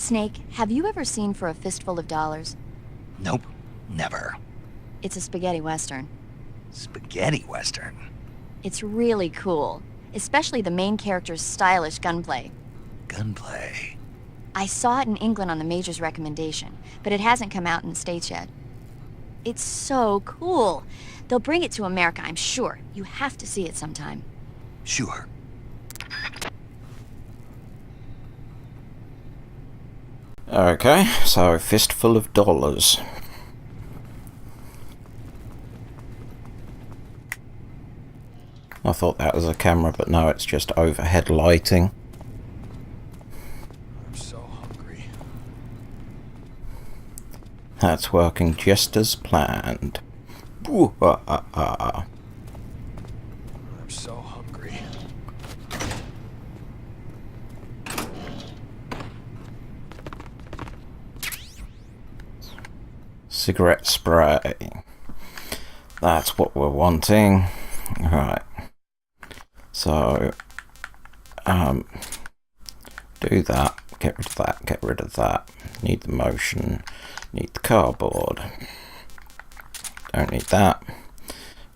Snake, have you ever seen For a Fistful of Dollars? Nope, never. It's a spaghetti western. Spaghetti western? It's really cool, especially the main character's stylish gunplay. Gunplay? I saw it in England on the Major's recommendation, but it hasn't come out in the States yet. It's so cool. They'll bring it to America, I'm sure. You have to see it sometime. Sure. Okay, so Fistful of Dollars. I thought that was a camera, but no, it's just overhead lighting. I'm so hungry. That's working just as planned. I'm so hungry. Cigarette spray. That's what we're wanting. Right. So, do that. Get rid of that. Get rid of that. Need the motion. Need the cardboard. Don't need that.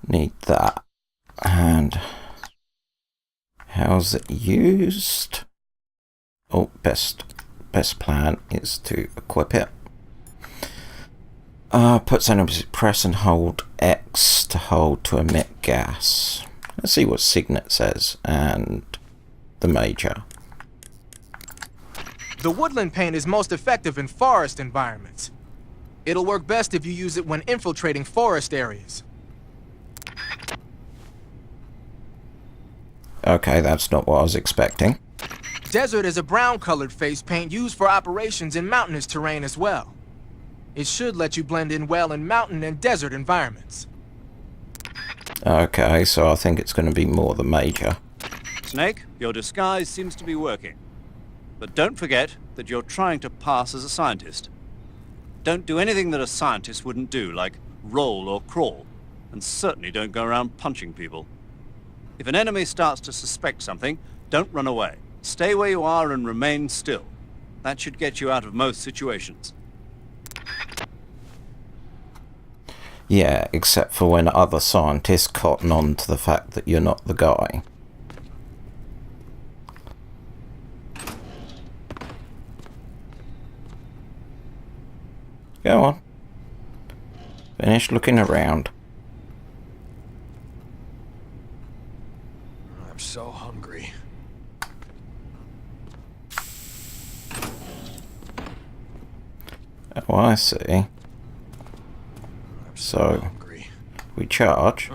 Need that. And how's it used? Oh, best plan is to equip it. Puts enemies, press and hold X to hold to emit gas. Let's see what Signet says, and the Major. The woodland paint is most effective in forest environments. It'll work best if you use it when infiltrating forest areas. Okay, that's not what I was expecting. Desert is a brown-colored face paint used for operations in mountainous terrain as well. It should let you blend in well in mountain and desert environments. Okay, so I think it's going to be more the Major. Snake, your disguise seems to be working. But don't forget that you're trying to pass as a scientist. Don't do anything that a scientist wouldn't do, like roll or crawl. And certainly don't go around punching people. If an enemy starts to suspect something, don't run away. Stay where you are and remain still. That should get you out of most situations. Yeah, except for when other scientists cotton on to the fact that you're not the guy. Go on. Finish looking around. I'm so hungry. Oh, I see. So, Hungry. we charge.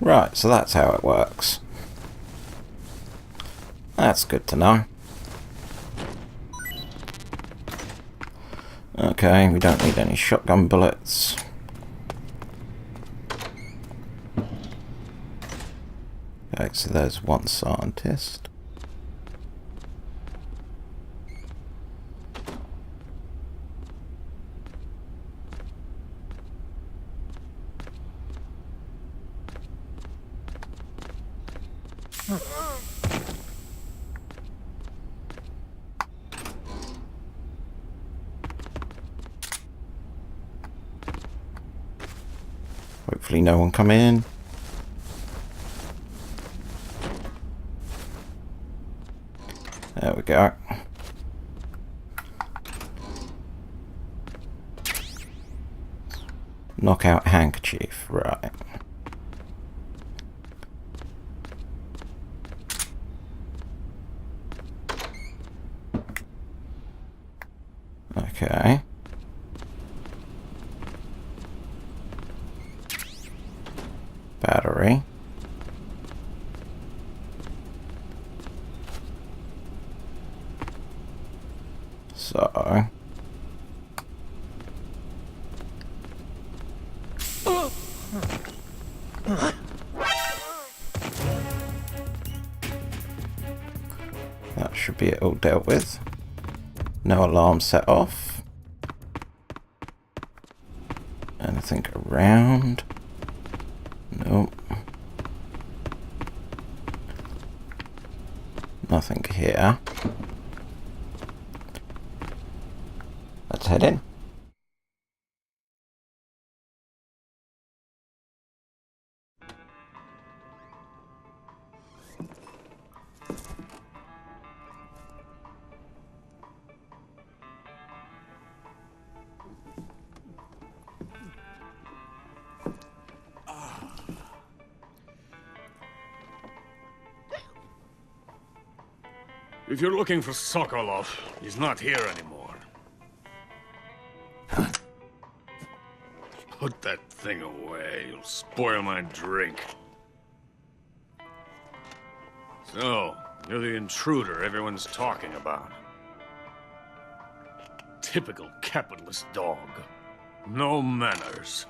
Right, so that's how it works. That's good to know. Okay, we don't need any shotgun bullets. Okay, so there's one scientist. Hopefully no one come in. There we go. Knockout handkerchief, right. Okay. Battery. So. That should be it all dealt with. No alarm set off. Anything around? Nope. Nothing here. Let's head in. If you're looking for Sokolov, he's not here anymore. Put that thing away. You'll spoil my drink. So, you're the intruder everyone's talking about. Typical capitalist dog. No manners.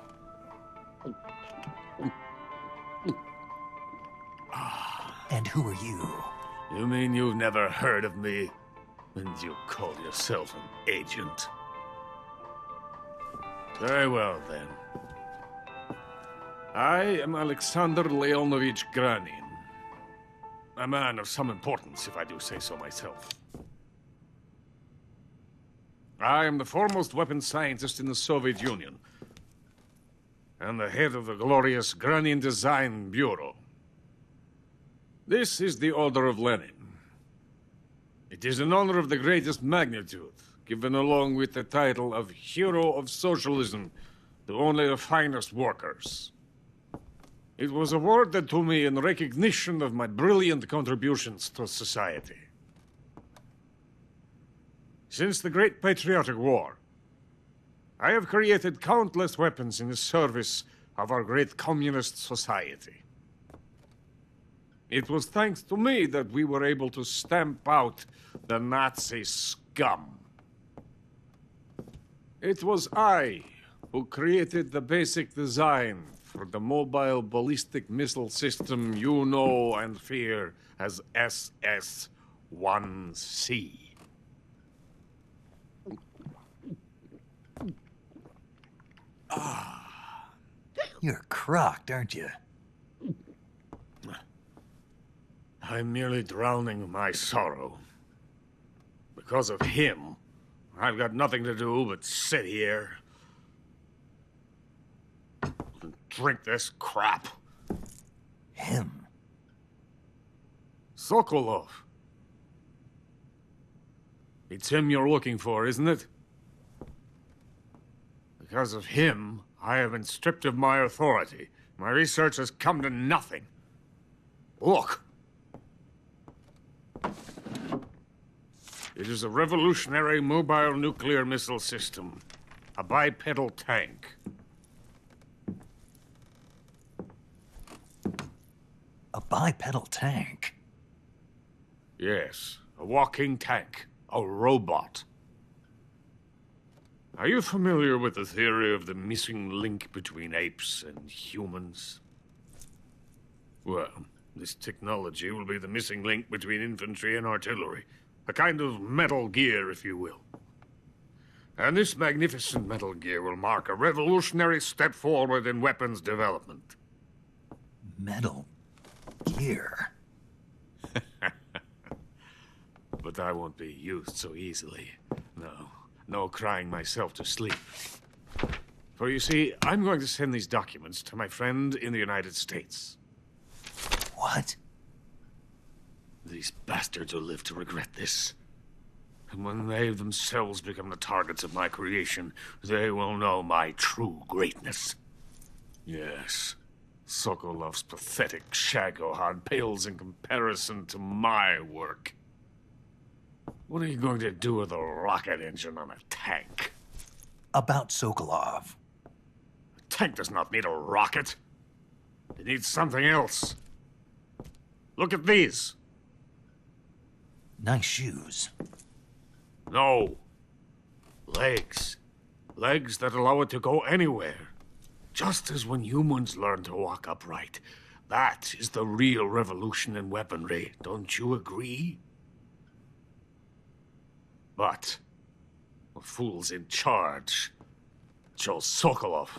And who are you? You mean you've never heard of me? And you call yourself an agent? Very well, then. I am Alexander Leonovich Granin. A man of some importance, if I do say so myself. I am the foremost weapons scientist in the Soviet Union, and the head of the glorious Granin Design Bureau. This is the Order of Lenin. It is an honor of the greatest magnitude, given along with the title of Hero of Socialism to only the finest workers. It was awarded to me in recognition of my brilliant contributions to society. Since the Great Patriotic War, I have created countless weapons in the service of our great communist society. It was thanks to me that we were able to stamp out the Nazi scum. It was I who created the basic design for the mobile ballistic missile system you know and fear as SS-1C. You're crocked, aren't you? I'm merely drowning my sorrow. Because of him, I've got nothing to do but sit here and drink this crap. Him? Sokolov. It's him you're looking for, isn't it? Because of him, I have been stripped of my authority. My research has come to nothing. Look. It is a revolutionary mobile nuclear missile system. A bipedal tank. A bipedal tank? Yes, a walking tank. A robot. Are you familiar with the theory of the missing link between apes and humans? Well, this technology will be the missing link between infantry and artillery. A kind of Metal Gear, if you will. And this magnificent Metal Gear will mark a revolutionary step forward in weapons development. Metal Gear? But I won't be used so easily. No crying myself to sleep. For you see, I'm going to send these documents to my friend in the United States. What? These bastards will live to regret this. And when they themselves become the targets of my creation, they will know my true greatness. Yes, Sokolov's pathetic Shagohod pales in comparison to my work. What are you going to do with a rocket engine on a tank? About Sokolov. A tank does not need a rocket. It needs something else. Look at these. Nice shoes. No. Legs. Legs that allow it to go anywhere. Just as when humans learn to walk upright. That is the real revolution in weaponry. Don't you agree? But the fool's in charge. Joe Sokolov.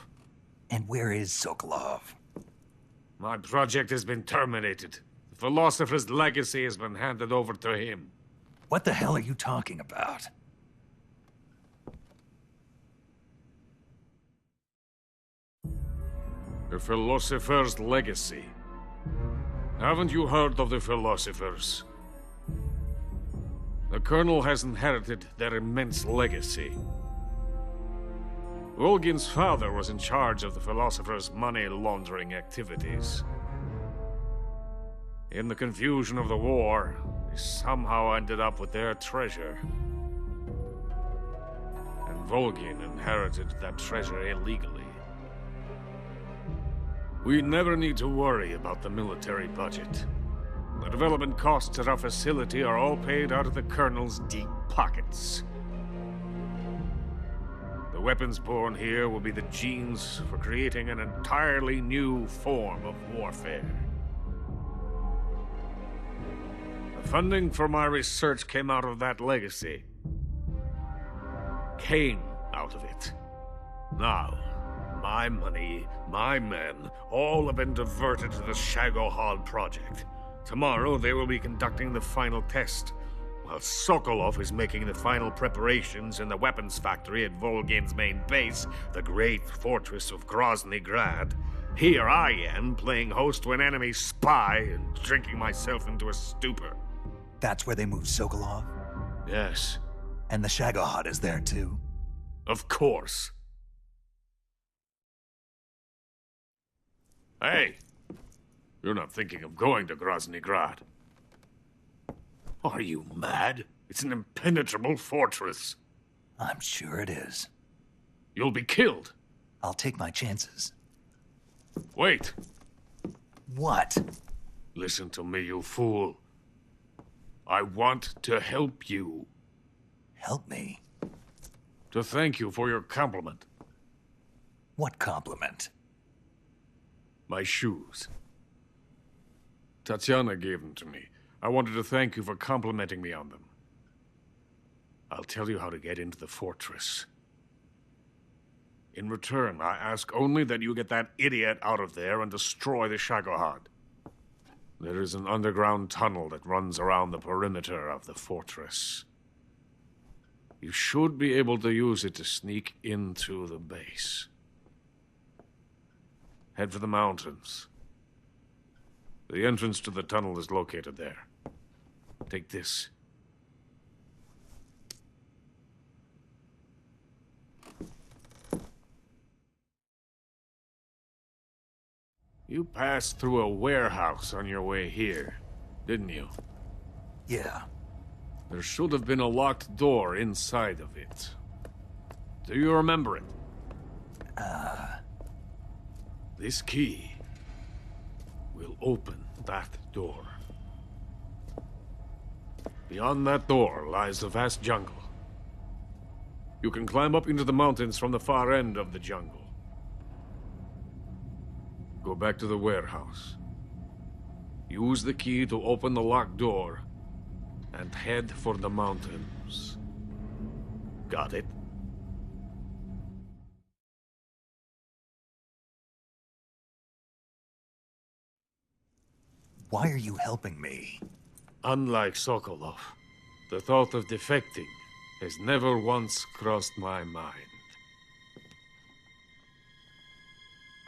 And where is Sokolov? My project has been terminated. The philosopher's legacy has been handed over to him. What the hell are you talking about? The philosopher's legacy. Haven't you heard of the philosophers? The Colonel has inherited their immense legacy. Volgin's father was in charge of the philosophers' money laundering activities. In the confusion of the war, they somehow ended up with their treasure. And Volgin inherited that treasure illegally. We never need to worry about the military budget. The development costs at our facility are all paid out of the Colonel's deep pockets. The weapons born here will be the genes for creating an entirely new form of warfare. The funding for my research came out of that legacy. Came out of it. Now, my money, my men, all have been diverted to the Shagohod project. Tomorrow they will be conducting the final test, while Sokolov is making the final preparations in the weapons factory at Volgin's main base, the great fortress of Grozny Grad. Here I am, playing host to an enemy spy and drinking myself into a stupor. That's where they moved Sokolov? Yes. And the Shagohod is there too? Of course. Hey! You're not thinking of going to Grozny Grad. Are you mad? It's an impenetrable fortress. I'm sure it is. You'll be killed. I'll take my chances. Wait. What? Listen to me, you fool. I want to help you. Help me? To thank you for your compliment. What compliment? My shoes. Tatiana gave them to me. I wanted to thank you for complimenting me on them. I'll tell you how to get into the fortress. In return, I ask only that you get that idiot out of there and destroy the Shagohod. There is an underground tunnel that runs around the perimeter of the fortress. You should be able to use it to sneak into the base. Head for the mountains. The entrance to the tunnel is located there. Take this. You passed through a warehouse on your way here, didn't you? Yeah. There should have been a locked door inside of it. Do you remember it? This key will open that door. Beyond that door lies the vast jungle. You can climb up into the mountains from the far end of the jungle. Go back to the warehouse. Use the key to open the locked door and head for the mountains. Got it? Why are you helping me? Unlike Sokolov, the thought of defecting has never once crossed my mind.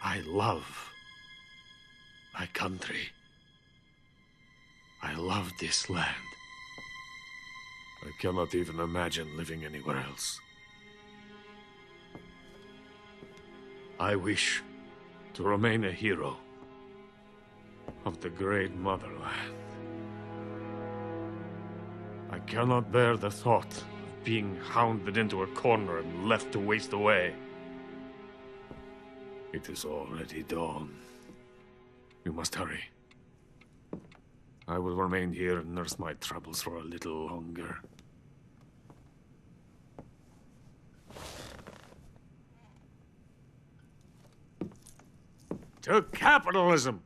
I love my country. I love this land. I cannot even imagine living anywhere else. I wish to remain a hero of the great motherland. I cannot bear the thought of being hounded into a corner and left to waste away. It is already dawn. You must hurry. I will remain here and nurse my troubles for a little longer. To capitalism!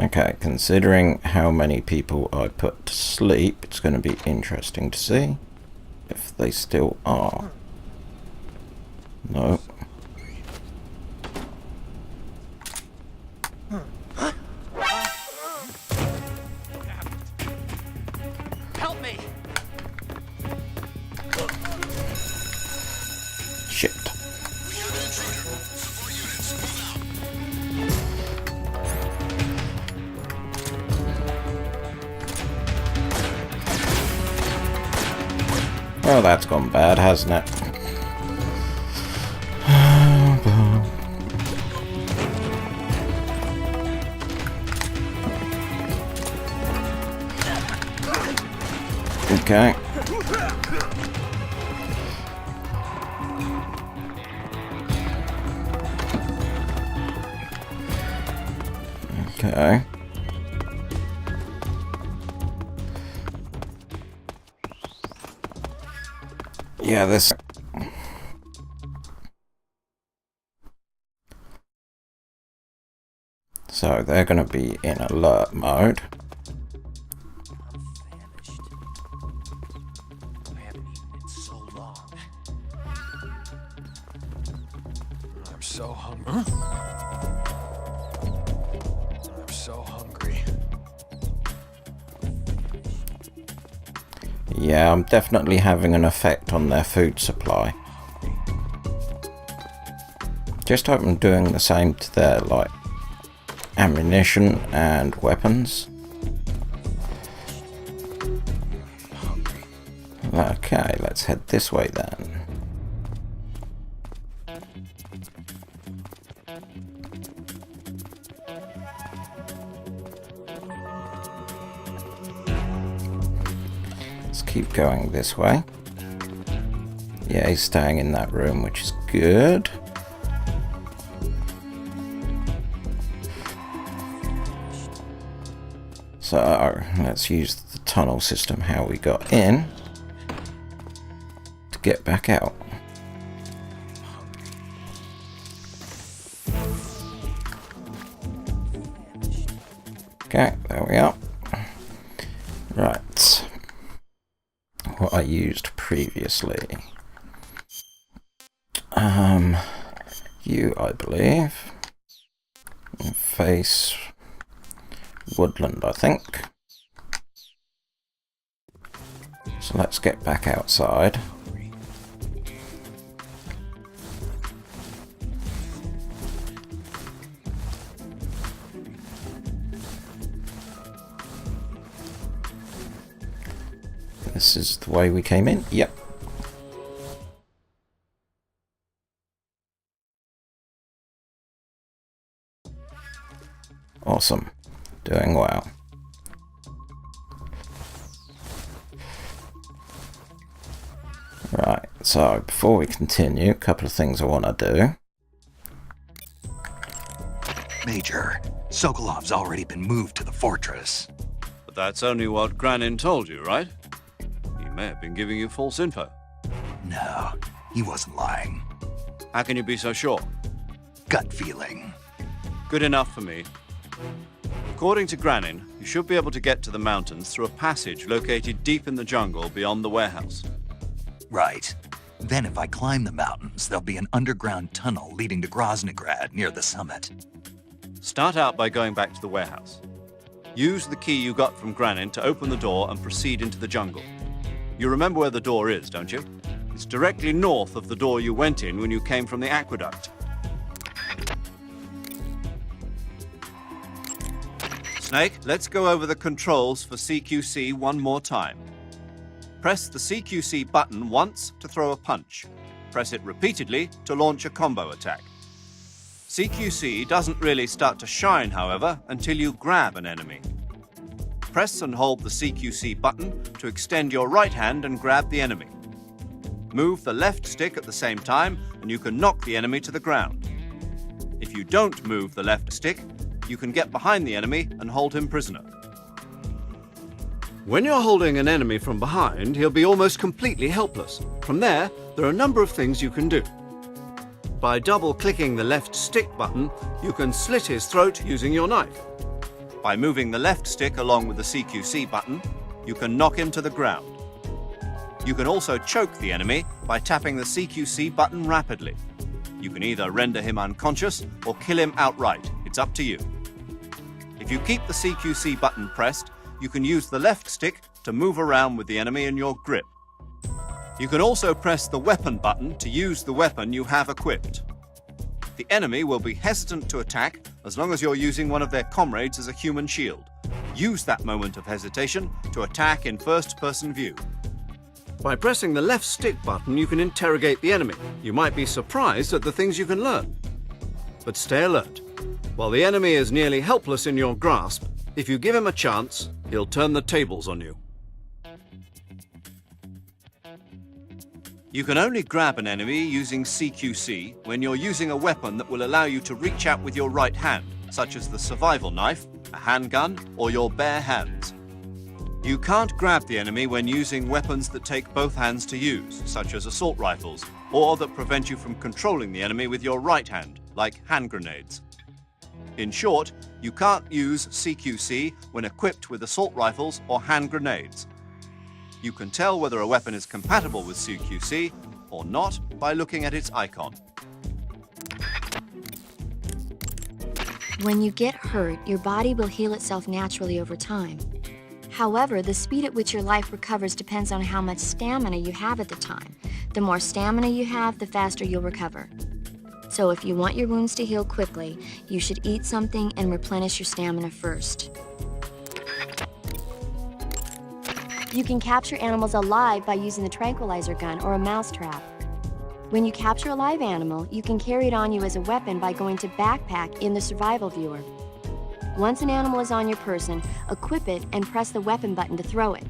Okay, considering how many people I put to sleep, it's going to be interesting to see if they still are. No. Help me! Shit. Well, that's gone bad, hasn't it? Okay. Okay. Yeah, this... So they're going to be in alert mode. I haven't eaten in so long. I'm so hungry. I'm so hungry. Yeah, I'm definitely having an effect on their food supply. Just hope I'm doing the same to their, like, ammunition and weapons. Okay, let's head this way then. Let's keep going this way. Yeah, he's staying in that room, which is good. So, let's use the tunnel system, how we got in, to get back out. Okay, there we are. Right. What I used previously. You, I believe. Face... woodland, I think. So let's get back outside. This is the way we came in. Yep. Awesome. Doing well. Right, so before we continue, a couple of things I want to do. Major, Sokolov's already been moved to the fortress. But that's only what Granin told you, right? He may have been giving you false info. No, he wasn't lying. How can you be so sure? Gut feeling. Good enough for me. According to Granin, you should be able to get to the mountains through a passage located deep in the jungle beyond the warehouse. Right. Then if I climb the mountains, there'll be an underground tunnel leading to Groznygrad near the summit. Start out by going back to the warehouse. Use the key you got from Granin to open the door and proceed into the jungle. You remember where the door is, don't you? It's directly north of the door you went in when you came from the aqueduct. Snake, let's go over the controls for CQC one more time. Press the CQC button once to throw a punch. Press it repeatedly to launch a combo attack. CQC doesn't really start to shine, however, until you grab an enemy. Press and hold the CQC button to extend your right hand and grab the enemy. Move the left stick at the same time and you can knock the enemy to the ground. If you don't move the left stick, you can get behind the enemy and hold him prisoner. When you're holding an enemy from behind, he'll be almost completely helpless. From there are a number of things you can do. By double-clicking the left stick button, you can slit his throat using your knife. By moving the left stick along with the CQC button, you can knock him to the ground. You can also choke the enemy by tapping the CQC button rapidly. You can either render him unconscious or kill him outright. It's up to you. If you keep the CQC button pressed, you can use the left stick to move around with the enemy in your grip. You can also press the weapon button to use the weapon you have equipped. The enemy will be hesitant to attack as long as you're using one of their comrades as a human shield. Use that moment of hesitation to attack in first-person view. By pressing the left stick button, you can interrogate the enemy. You might be surprised at the things you can learn. But stay alert. While the enemy is nearly helpless in your grasp, if you give him a chance, he'll turn the tables on you. You can only grab an enemy using CQC when you're using a weapon that will allow you to reach out with your right hand, such as the survival knife, a handgun, or your bare hands. You can't grab the enemy when using weapons that take both hands to use, such as assault rifles, or that prevent you from controlling the enemy with your right hand, like hand grenades. In short, you can't use CQC when equipped with assault rifles or hand grenades. You can tell whether a weapon is compatible with CQC or not by looking at its icon. When you get hurt, your body will heal itself naturally over time. However, the speed at which your life recovers depends on how much stamina you have at the time. The more stamina you have, the faster you'll recover. So if you want your wounds to heal quickly, you should eat something and replenish your stamina first. You can capture animals alive by using the tranquilizer gun or a mousetrap. When you capture a live animal, you can carry it on you as a weapon by going to Backpack in the survival viewer. Once an animal is on your person, equip it and press the weapon button to throw it.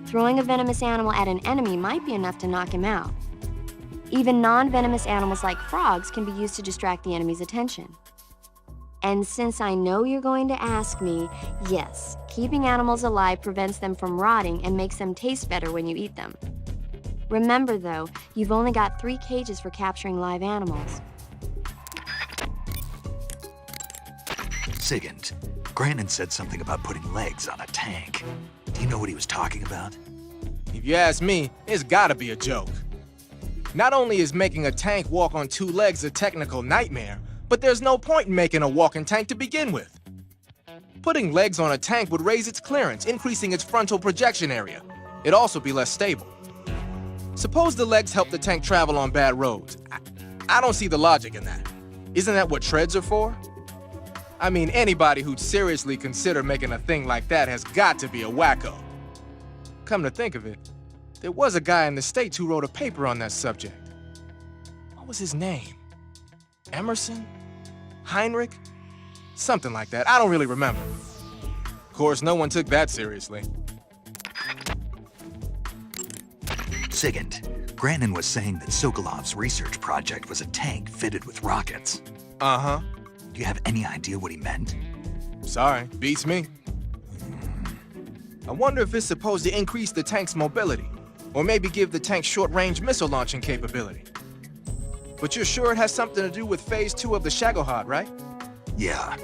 Throwing a venomous animal at an enemy might be enough to knock him out. Even non-venomous animals like frogs can be used to distract the enemy's attention. And since I know you're going to ask me, yes, keeping animals alive prevents them from rotting and makes them taste better when you eat them. Remember though, you've only got 3 cages for capturing live animals. Sigint, Grandin said something about putting legs on a tank. Do you know what he was talking about? If you ask me, it's gotta be a joke. Not only is making a tank walk on 2 legs a technical nightmare, but there's no point in making a walking tank to begin with. Putting legs on a tank would raise its clearance, increasing its frontal projection area. It'd also be less stable. Suppose the legs help the tank travel on bad roads. I don't see the logic in that. Isn't that what treads are for? I mean, anybody who'd seriously consider making a thing like that has got to be a wacko. Come to think of it, there was a guy in the States who wrote a paper on that subject. What was his name? Emerson? Heinrich? Something like that. I don't really remember. Of course, no one took that seriously. Sigint, Grandin was saying that Sokolov's research project was a tank fitted with rockets. Uh-huh. Do you have any idea what he meant? Sorry, beats me. I wonder if it's supposed to increase the tank's mobility, or maybe give the tank short-range missile launching capability. But you're sure it has something to do with Phase 2 of the Shagohod, right? Yeah.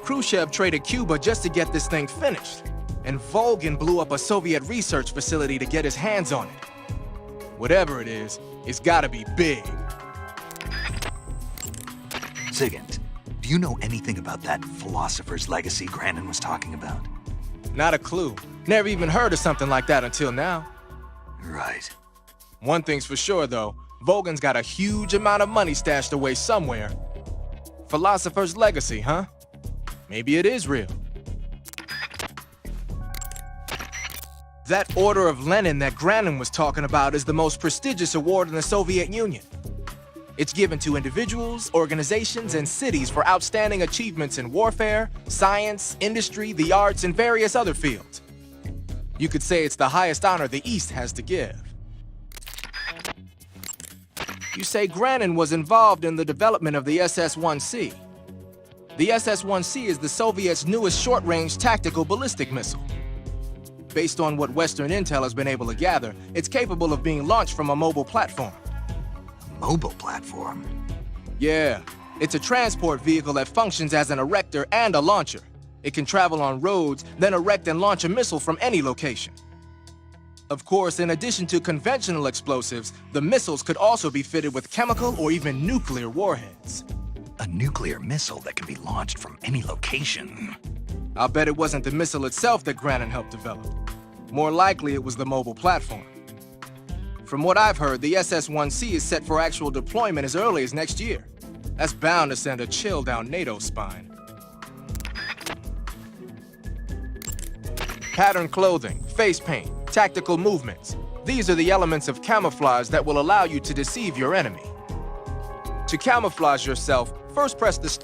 Khrushchev traded Cuba just to get this thing finished, and Volgin blew up a Soviet research facility to get his hands on it. Whatever it is, it's gotta be big. Sigint, do you know anything about that philosopher's legacy Grandin was talking about? Not a clue. Never even heard of something like that until now. Right. One thing's for sure, though. Volgin's got a huge amount of money stashed away somewhere. Philosopher's legacy, huh? Maybe it is real. That Order of Lenin that Grandin was talking about is the most prestigious award in the Soviet Union. It's given to individuals, organizations, and cities for outstanding achievements in warfare, science, industry, the arts, and various other fields. You could say it's the highest honor the East has to give. You say Grandin was involved in the development of the SS-1C. The SS-1C is the Soviets' newest short-range tactical ballistic missile. Based on what Western intel has been able to gather, it's capable of being launched from a mobile platform. Mobile platform? Yeah, it's a transport vehicle that functions as an erector and a launcher. It can travel on roads, then erect and launch a missile from any location. Of course, in addition to conventional explosives, the missiles could also be fitted with chemical or even nuclear warheads. A nuclear missile that can be launched from any location. I'll bet it wasn't the missile itself that Grannon helped develop. More likely, it was the mobile platform. From what I've heard, the SS-1C is set for actual deployment as early as next year. That's bound to send a chill down NATO's spine. Patterned clothing, face paint, tactical movements. These are the elements of camouflage that will allow you to deceive your enemy. To camouflage yourself, first press the...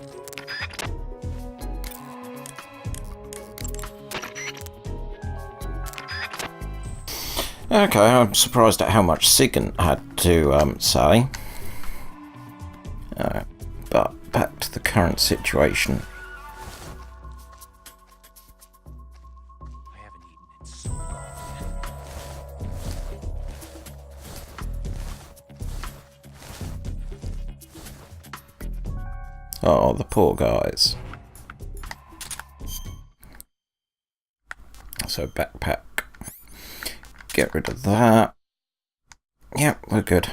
Okay, I'm surprised at how much Sigurd had to say. But back to the current situation. Oh, the poor guys. So backpack. Get rid of that. Yep, we're good.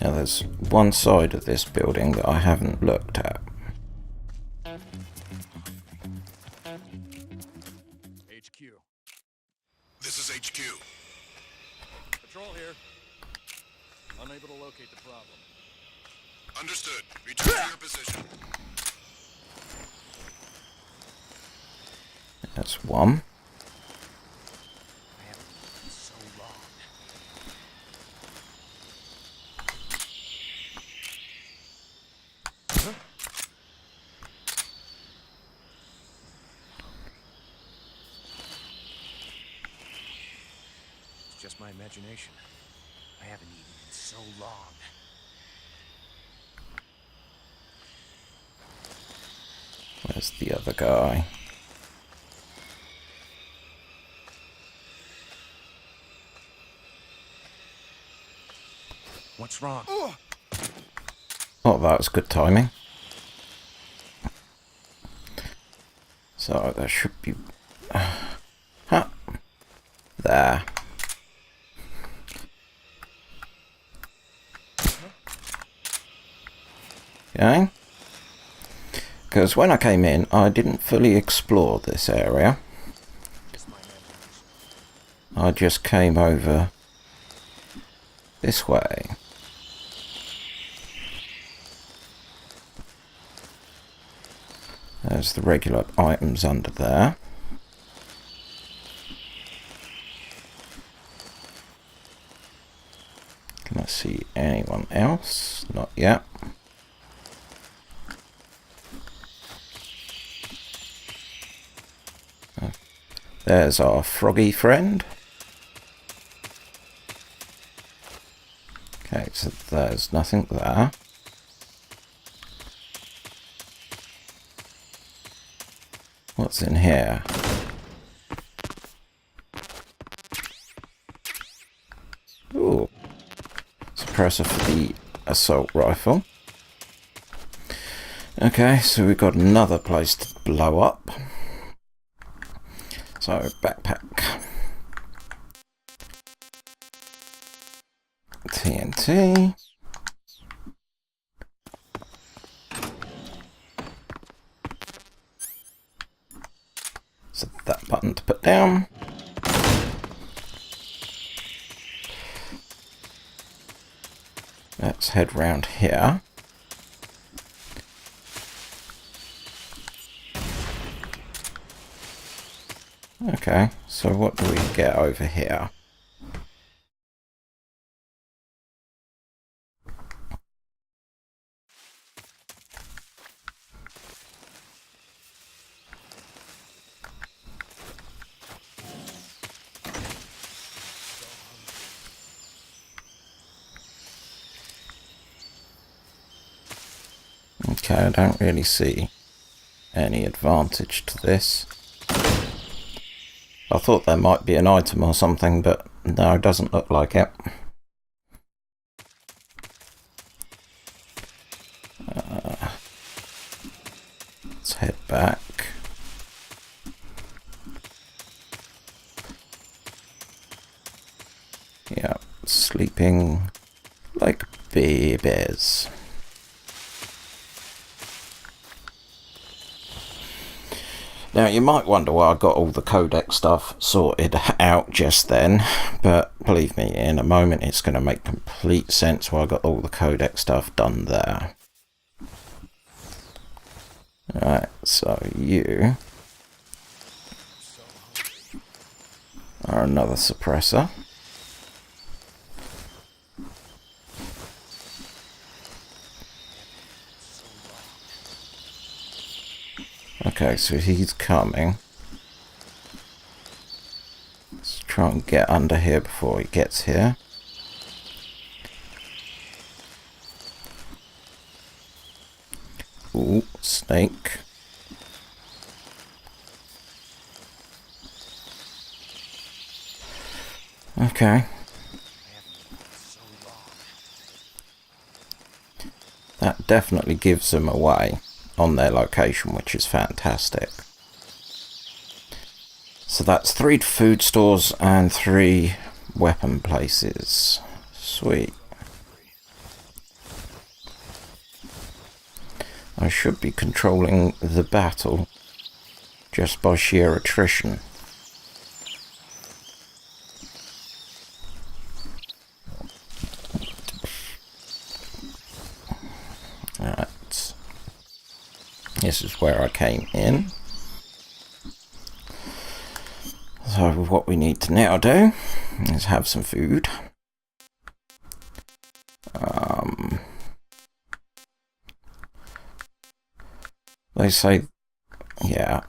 Now there's one side of this building that I haven't looked at. HQ. This is HQ. Patrol here. Unable to locate the problem. Understood. Return to your position. That's one. Just my imagination. I haven't eaten in so long. Where's the other guy? What's wrong? Oh, that was good timing. So there should be... Huh. There. Okay. Because when I came in, I didn't fully explore this area. I just came over this way. There's the regular items under there. Can I see anyone else? Not yet. There's our froggy friend. Okay, so there's nothing there. What's in here? Ooh. Suppressor for the assault rifle. Okay, so we've got another place to blow up. So, backpack. TNT. So that button to put down. Let's head round here. Okay, so what do we get over here? Okay, I don't really see any advantage to this. I thought there might be an item or something, but no, it doesn't look like it. Let's head back. Yeah, sleeping like babies. Now, you might wonder why I got all the codec stuff sorted out just then, but believe me, in a moment it's going to make complete sense why I got all the codec stuff done there. Alright, so you are another suppressor. Okay, so he's coming. Let's try and get under here before he gets here. Ooh, snake. Okay. That definitely gives them away on their location, which is fantastic. So that's 3 food stores and 3 weapon places. Sweet. I should be controlling the battle just by sheer attrition. Alright. This is where I came in. So what we need to now do is have some food. They say, yeah.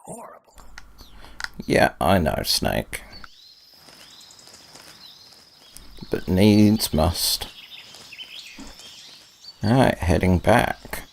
Horrible. Yeah, I know, Snake. But needs must. Alright, heading back.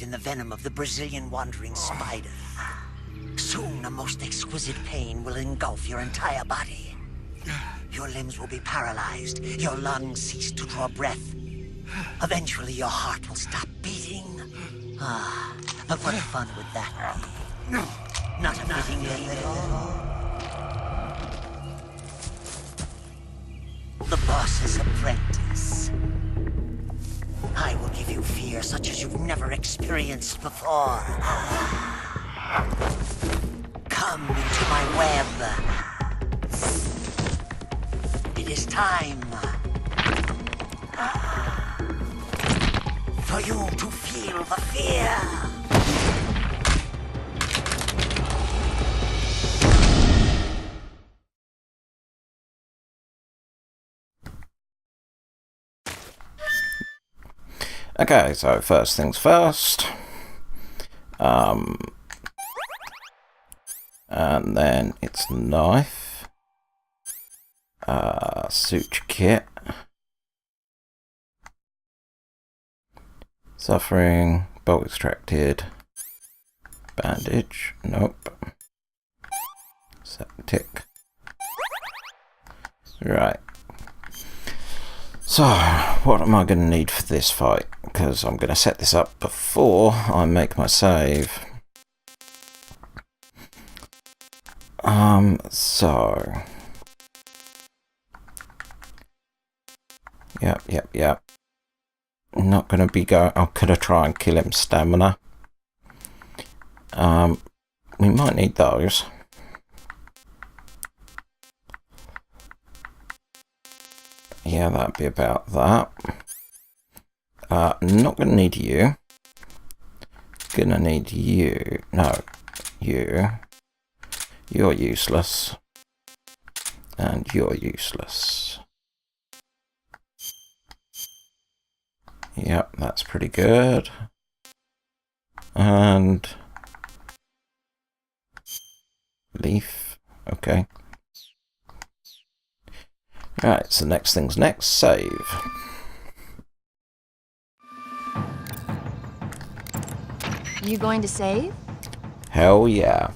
In the venom of the Brazilian wandering spider. Soon a most exquisite pain will engulf your entire body. Your limbs will be paralyzed, your lungs cease to draw breath. Eventually your heart will stop beating. Ah, but what fun would that be? Not a fitting name at all. The boss's apprentice. I will give you fear such as you've never experienced before. Come into my web. It is time for you to feel the fear. Okay, so first things first. And then it's knife. Suture kit. Suffering. Bolt extracted. Bandage. Nope. Tick. Right. So, what am I going to need for this fight? Because I'm going to set this up before I make my save. So... Yep. I'm not going to be going... I'm going to try and kill him stamina. We might need those. Yeah, that'd be about that. Not going to need you. Gonna need you. No, you. You're useless. And you're useless. Yep, that's pretty good. And... Leaf. Okay. Right, so next thing's next. Save. You going to save? Hell yeah.